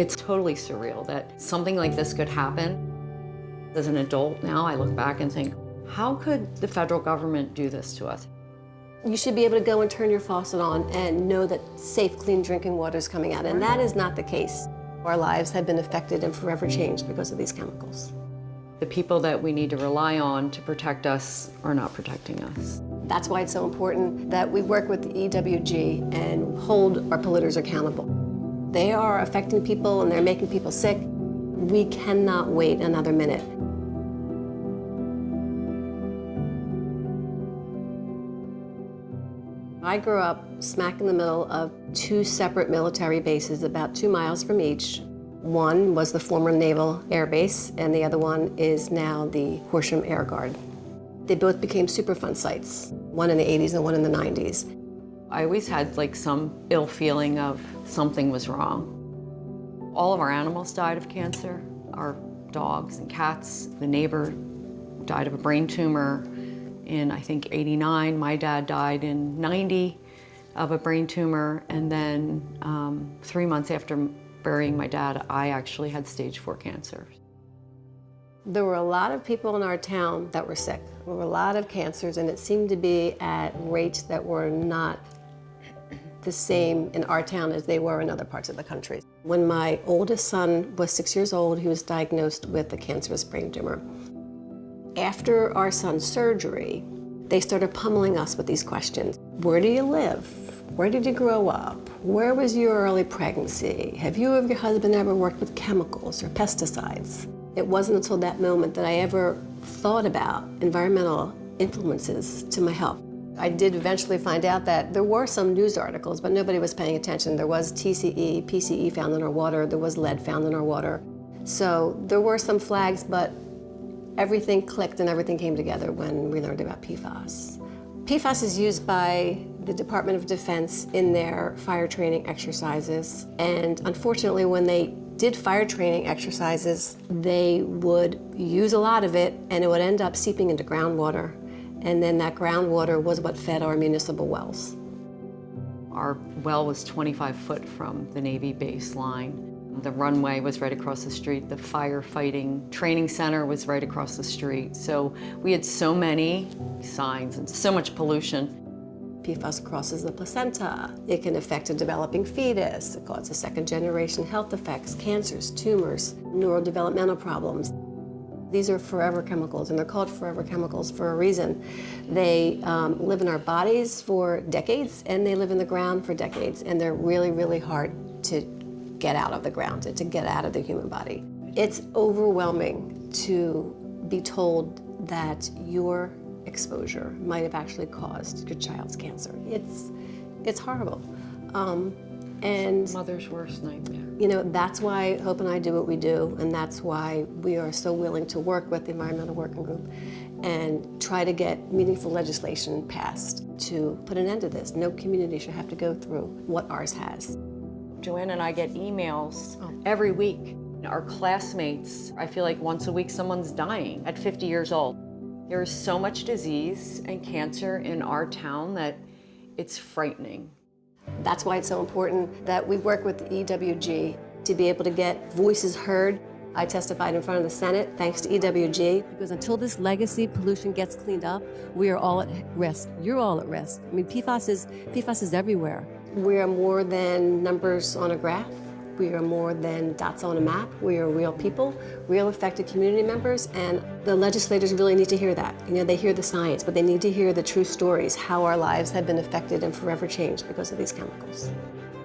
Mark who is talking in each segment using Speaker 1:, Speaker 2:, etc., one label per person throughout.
Speaker 1: It's totally surreal that something like this could happen. As an adult now, I look back and think, how could the federal government do this to us?
Speaker 2: You should be able to go and turn your faucet on and know that safe, clean drinking water is coming out, and that is not the case. Our lives have been affected and forever changed because of these chemicals.
Speaker 1: The people that we need to rely on to protect us are not protecting us.
Speaker 2: That's why it's so important that we work with the EWG and hold our polluters accountable. They are affecting people and they're making people sick. We cannot wait another minute. I grew up smack in the middle of two separate military bases, about 2 miles from each. One was the former Naval Air Base, and the other one is now the Horsham Air Guard. They both became Superfund sites, one in the 80s and one in the 90s.
Speaker 1: I always had like some ill feeling of something was wrong. All of our animals died of cancer, our dogs and cats. The neighbor died of a brain tumor in, I think, '89. My dad died in '90 of a brain tumor. And then 3 months after burying my dad, I actually had stage 4 cancer.
Speaker 2: There were a lot of people in our town that were sick. There were a lot of cancers, and it seemed to be at rates that were not the same in our town as they were in other parts of the country. When my oldest son was 6 years old, he was diagnosed with a cancerous brain tumor. After our son's surgery, they started pummeling us with these questions. Where do you live? Where did you grow up? Where was your early pregnancy? Have you or your husband ever worked with chemicals or pesticides? It wasn't until that moment that I ever thought about environmental influences to my health. I did eventually find out that there were some news articles, but nobody was paying attention. There was TCE, PCE found in our water. There was lead found in our water. So there were some flags, but everything clicked and everything came together when we learned about PFAS. PFAS is used by the Department of Defense in their fire training exercises. And unfortunately, when they did fire training exercises, they would use a lot of it and it would end up seeping into groundwater. And then that groundwater was what fed our municipal wells.
Speaker 1: Our well was 25 foot from the Navy baseline. The runway was right across the street. The firefighting training center was right across the street. So we had so many signs and so much pollution.
Speaker 2: PFAS crosses the placenta. It can affect a developing fetus. It causes second-generation health effects, cancers, tumors, neurodevelopmental problems. These are forever chemicals, and they're called forever chemicals for a reason. They live in our bodies for decades, and they live in the ground for decades, and they're really, really hard to get out of the ground, to get out of the human body. It's overwhelming to be told that your exposure might have actually caused your child's cancer. It's horrible. And
Speaker 1: Mother's worst nightmare.
Speaker 2: You know, that's why Hope and I do what we do, and that's why we are so willing to work with the Environmental Working Group and try to get meaningful legislation passed to put an end to this. No community should have to go through what ours has.
Speaker 1: Joanne and I get emails every week. Our classmates, I feel like once a week someone's dying at 50 years old. There is so much disease and cancer in our town that it's frightening.
Speaker 2: That's why it's so important that we work with the EWG to be able to get voices heard. I testified in front of the Senate thanks to EWG, because until this legacy pollution gets cleaned up, we are all at risk. You're all at risk. I mean, PFAS is everywhere. We are more than numbers on a graph. We are more than dots on a map. We are real people, real affected community members, and the legislators really need to hear that. You know, they hear the science, but they need to hear the true stories, how our lives have been affected and forever changed because of these chemicals.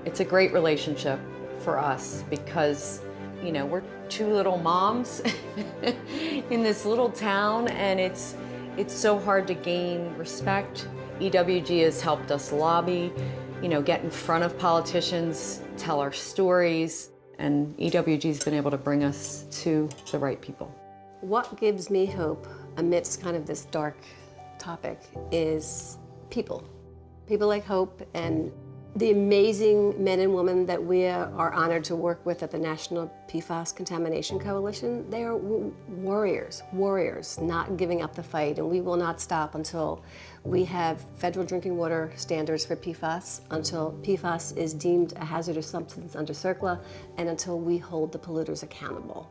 Speaker 1: It's a great relationship for us because, you know, we're two little moms in this little town, and it's so hard to gain respect. EWG has helped us lobby, you know, get in front of politicians, tell our stories, and EWG's been able to bring us to the right people.
Speaker 2: What gives me hope amidst kind of this dark topic is people. People like Hope and The amazing men and women that we are honored to work with at the National PFAS Contamination Coalition, they are warriors, not giving up the fight, and we will not stop until we have federal drinking water standards for PFAS, until PFAS is deemed a hazardous substance under CERCLA, and until we hold the polluters accountable.